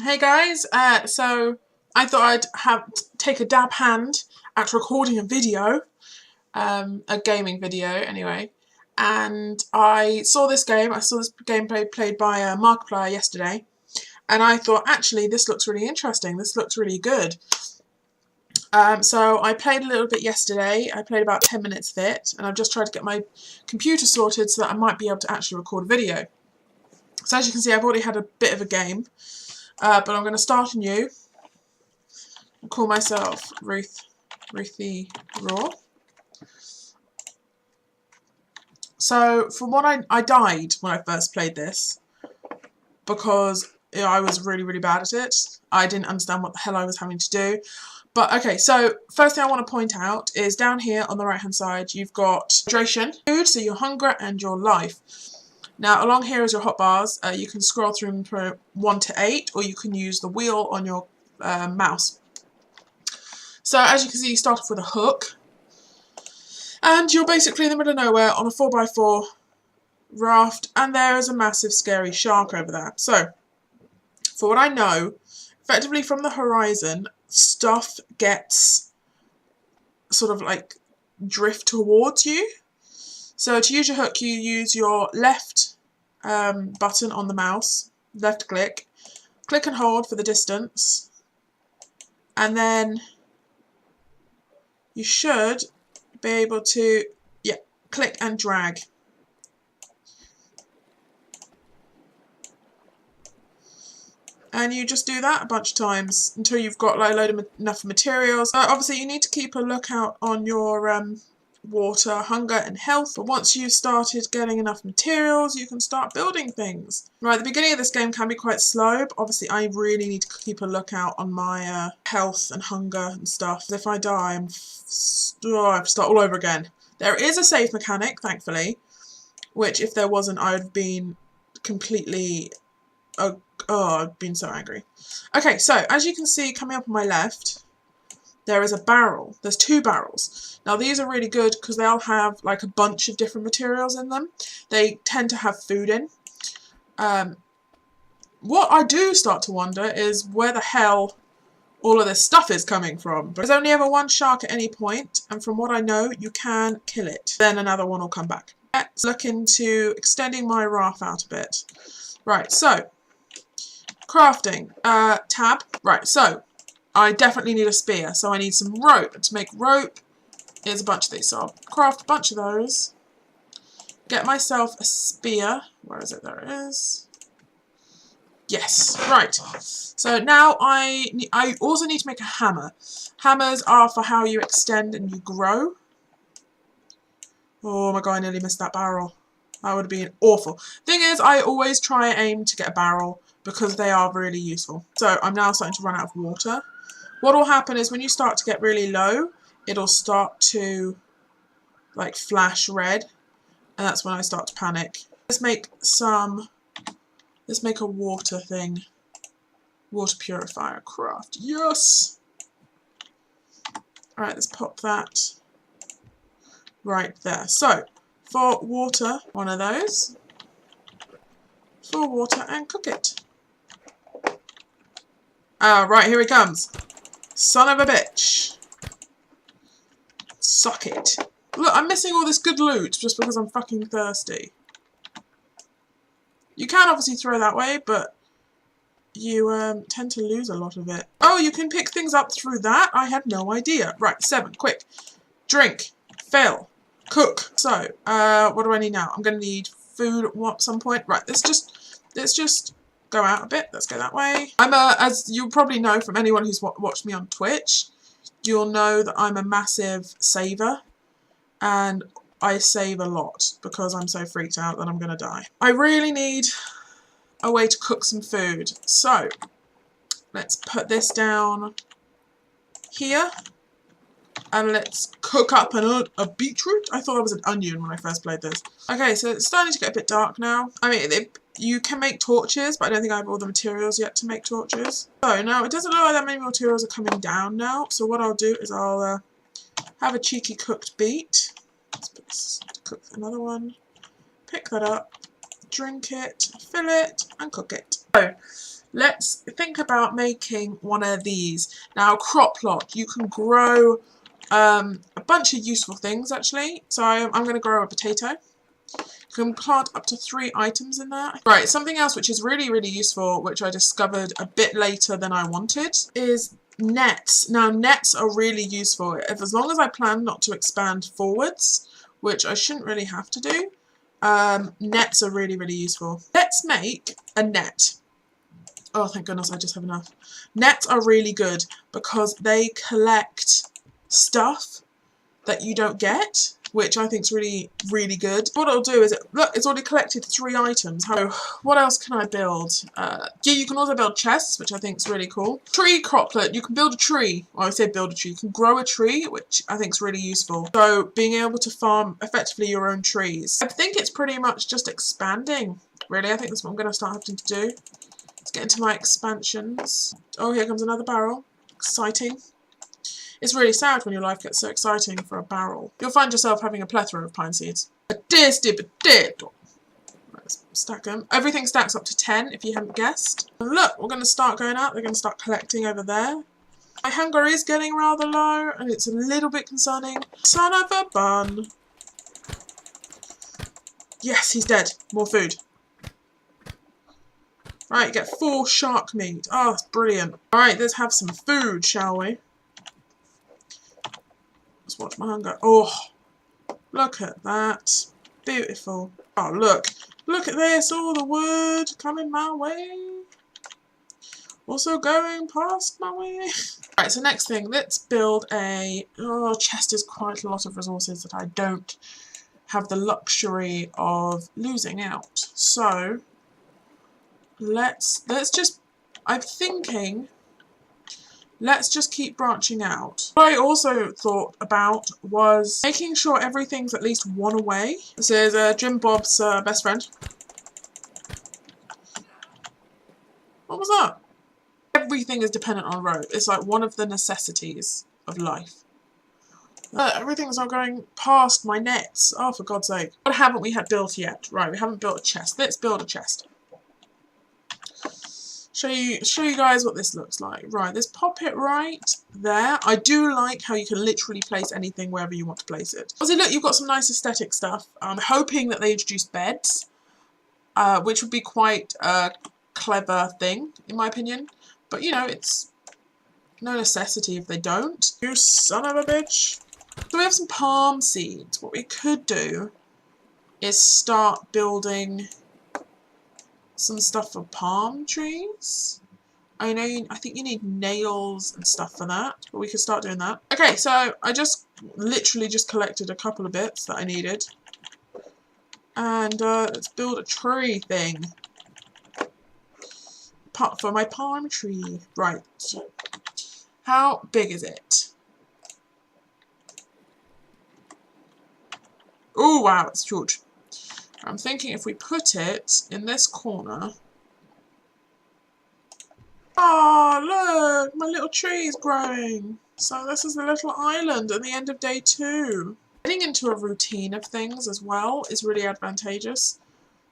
Hey guys, so I thought take a dab hand at recording a video, a gaming video anyway, and I saw this gameplay played by Markiplier yesterday, and I thought actually this looks really interesting, this looks really good. So I played a little bit yesterday. I played about 10 minutes of it, and I've just tried to get my computer sorted so that I might be able to actually record a video. So as you can see, I've already had a bit of a game. But I'm going to start anew and call myself Ruthiitrudie. So, from what I died when I first played this because I was really bad at it. I didn't understand what the hell I was having to do. But okay, so first thing I want to point out is down here on the right hand side you've got hydration, food, so your hunger and your life. Now along here is your hotbars. You can scroll through them from 1 to 8, or you can use the wheel on your mouse. So as you can see, you start off with a hook, and you're basically in the middle of nowhere on a 4x4 raft, and there is a massive scary shark over there. So for what I know, effectively from the horizon, stuff gets sort of like drift towards you. So to use your hook, you use your left button on the mouse, left click and hold for the distance, and then you should be able to, click and drag. And you just do that a bunch of times until you've got like a load of enough materials. Obviously you need to keep a lookout on your water, hunger and health, but once you've started getting enough materials you can start building things. Right, the beginning of this game can be quite slow, but obviously I really need to keep a lookout on my health and hunger and stuff. If I die I have to start all over again. There is a save mechanic, thankfully, which if there wasn't I would have been completely I've been so angry. Okay, so as you can see coming up on my left there is a barrel. There's 2 barrels. Now these are really good because they'll have like a bunch of different materials in them. They tend to have food in. What I do start to wonder is where the hell all of this stuff is coming from. There's only ever one shark at any point, and from what I know you can kill it. Then another one will come back. Let's look into extending my raft out a bit. Right, so crafting. Tab. Right, so I definitely need a spear, so I need some rope. To make rope is a bunch of these, so I'll craft a bunch of those. Get myself a spear. Where is it? There it is. Yes, right. So now I also need to make a hammer. Hammers are for how you extend and you grow. Oh my god, I nearly missed that barrel. That would have been awful. Thing is, I always try and aim to get a barrel because they are really useful. So I'm now starting to run out of water. What will happen is when you start to get really low, it'll start to like flash red, and that's when I start to panic. Let's make a water thing. Water purifier craft. Yes! Alright, let's pop that right there. So, for water, one of those. For water and cook it. Right, here he comes. Son of a bitch. Suck it. Look, I'm missing all this good loot just because I'm fucking thirsty. You can obviously throw that way, but you tend to lose a lot of it. Oh, you can pick things up through that? I had no idea. Right, 7, quick. Drink. Fill. Cook. So, what do I need now? I'm going to need food at some point. Right, let's just go out a bit. Let's go that way. As you probably know from anyone who's watched me on Twitch, you'll know that I'm a massive saver, and I save a lot because I'm so freaked out that I'm gonna die. I really need a way to cook some food, so let's put this down here and let's cook up a beetroot. I thought it was an onion when I first played this. Okay, so it's starting to get a bit dark now. I mean, you can make torches, but I don't think I have all the materials yet to make torches. So now it doesn't look like that many materials are coming down now. So what I'll do is I'll have a cheeky cooked beet. Let's put this to cook another one. Pick that up, drink it, fill it, and cook it. So let's think about making one of these. Now, crop plot, you can grow a bunch of useful things actually. So I'm going to grow a potato. You can plant up to 3 items in there. Right, something else which is really, really useful, which I discovered a bit later than I wanted, is nets. Now, nets are really useful. As long as I plan not to expand forwards, which I shouldn't really have to do, nets are really, really useful. Let's make a net. Oh, thank goodness, I just have enough. Nets are really good because they collect stuff that you don't get, which I think is really, really good. What it'll do is, look, it's already collected 3 items. So, what else can I build? Yeah, you can also build chests, which I think is really cool. Tree croplet, you can build a tree. Well, I say build a tree. You can grow a tree, which I think is really useful. So, being able to farm effectively your own trees. I think it's pretty much just expanding, really. I think that's what I'm going to start having to do. Let's get into my expansions. Oh, here comes another barrel. Exciting. It's really sad when your life gets so exciting for a barrel. You'll find yourself having a plethora of pine seeds. Let's stack them. Everything stacks up to 10 if you haven't guessed. And look, we're going to start going out. We're going to start collecting over there. My hunger is getting rather low and it's a little bit concerning. Son of a bun. Yes, he's dead. More food. Right, get 4 shark meat. Oh, that's brilliant. Alright, let's have some food, shall we? Let's watch my hunger. Oh, look at that. Beautiful. Oh, look. Look at this. All the wood coming my way. Also going past my way. Right, so next thing, let's build a... Oh, chest is quite a lot of resources that I don't have the luxury of losing out. So... Let's just, I'm thinking, let's just keep branching out. What I also thought about was making sure everything's at least 1 away. This is Jim Bob's best friend. What was that? Everything is dependent on road. It's like one of the necessities of life. Everything's not going past my nets. Oh, for God's sake. What haven't we had built yet? Right, we haven't built a chest. Let's build a chest. Show you guys what this looks like. Right, let's pop it right there. I do like how you can literally place anything wherever you want to place it. Also, look, you've got some nice aesthetic stuff. I'm hoping that they introduce beds, which would be quite a clever thing, in my opinion. But, you know, it's no necessity if they don't. You son of a bitch. So we have some palm seeds. What we could do is start building... some stuff for palm trees. I think you need nails and stuff for that, but we could start doing that. Okay, so I literally just collected a couple of bits that I needed. And let's build a tree thing. For my palm tree. Right. How big is it? Oh, wow, it's huge. I'm thinking if we put it in this corner. Oh, look, my little tree is growing. So this is the little island at the end of day 2. Getting into a routine of things as well is really advantageous.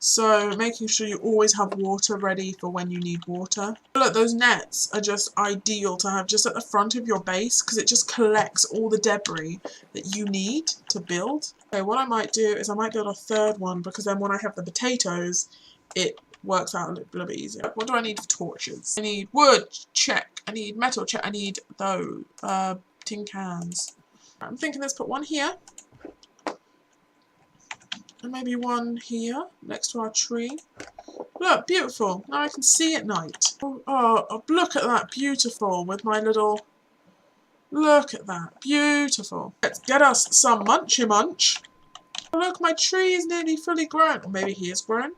So making sure you always have water ready for when you need water. Look, those nets are just ideal to have just at the front of your base because it just collects all the debris that you need to build. Okay, what I might do is I might build a 3rd one because then when I have the potatoes, it works out a little bit easier. What do I need for torches? I need wood, check. I need metal, check. I need those tin cans. I'm thinking let's put one here. And maybe one here, next to our tree. Look, beautiful. Now I can see at night. Oh, look at that. Beautiful. With my little... Look at that. Beautiful. Let's get us some munchy munch. Oh, look, my tree is nearly fully grown. Or maybe he is grown.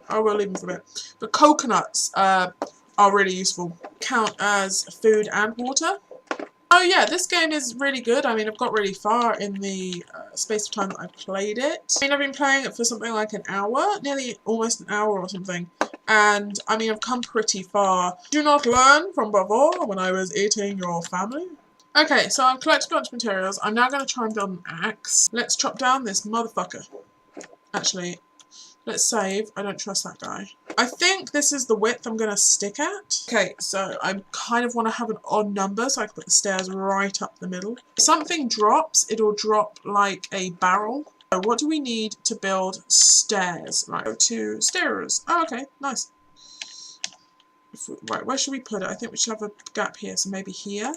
I will leave him for a bit. The coconuts are really useful. Count as food and water. Oh yeah, this game is really good. I mean, I've got really far in the space of time that I've played it. I mean, I've been playing it for something like an hour, nearly almost an hour or something. And, I mean, I've come pretty far. Do not learn from before when I was eating your family. Okay, so I've collected a bunch of materials. I'm now going to try and build an axe. Let's chop down this motherfucker. Actually, Let's save. I don't trust that guy. I think this is the width I'm going to stick at. Okay, so I kind of want to have an odd number so I can put the stairs right up the middle. If something drops, it'll drop like a barrel. So what do we need to build stairs? Right, go to stairs. Oh, okay, nice. Right, where should we put it? I think we should have a gap here, so maybe here.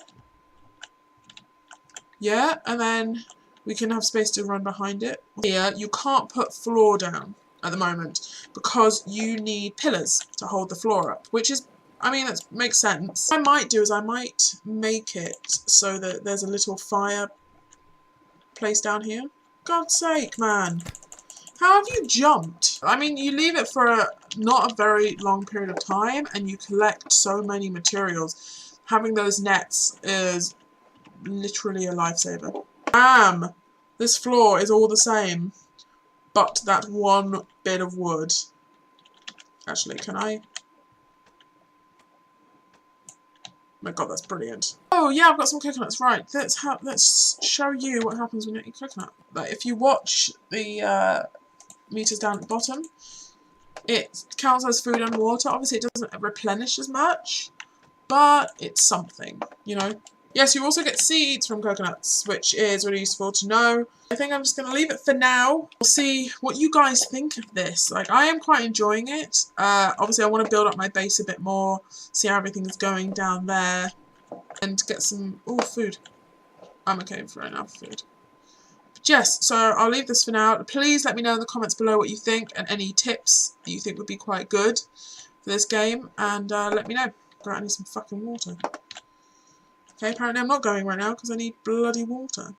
Yeah, and then we can have space to run behind it. Here, you can't put floor down at the moment because you need pillars to hold the floor up, which is, I mean, that makes sense. What I might do is I might make it so that there's a little fire place down here. God's sake, man. How have you jumped? I mean, you leave it for not a very long period of time and you collect so many materials. Having those nets is literally a lifesaver. Damn! This floor is all the same, but that one bit of wood. Actually, can I? Oh my god, that's brilliant. Oh yeah, I've got some coconuts. Right, let's show you what happens when you eat coconut. Like, if you watch the meters down at the bottom, it counts as food and water. Obviously, it doesn't replenish as much, but it's something, you know. Yes, you also get seeds from coconuts, which is really useful to know. I think I'm just going to leave it for now. We'll see what you guys think of this. Like, I am quite enjoying it. Obviously, I want to build up my base a bit more, see how everything's going down there, and get some... oh, food. I'm okay for enough food. But yes, so I'll leave this for now. Please let me know in the comments below what you think and any tips that you think would be quite good for this game. And let me know. Right, I need some fucking water. Okay, apparently I'm not going right now because I need bloody water.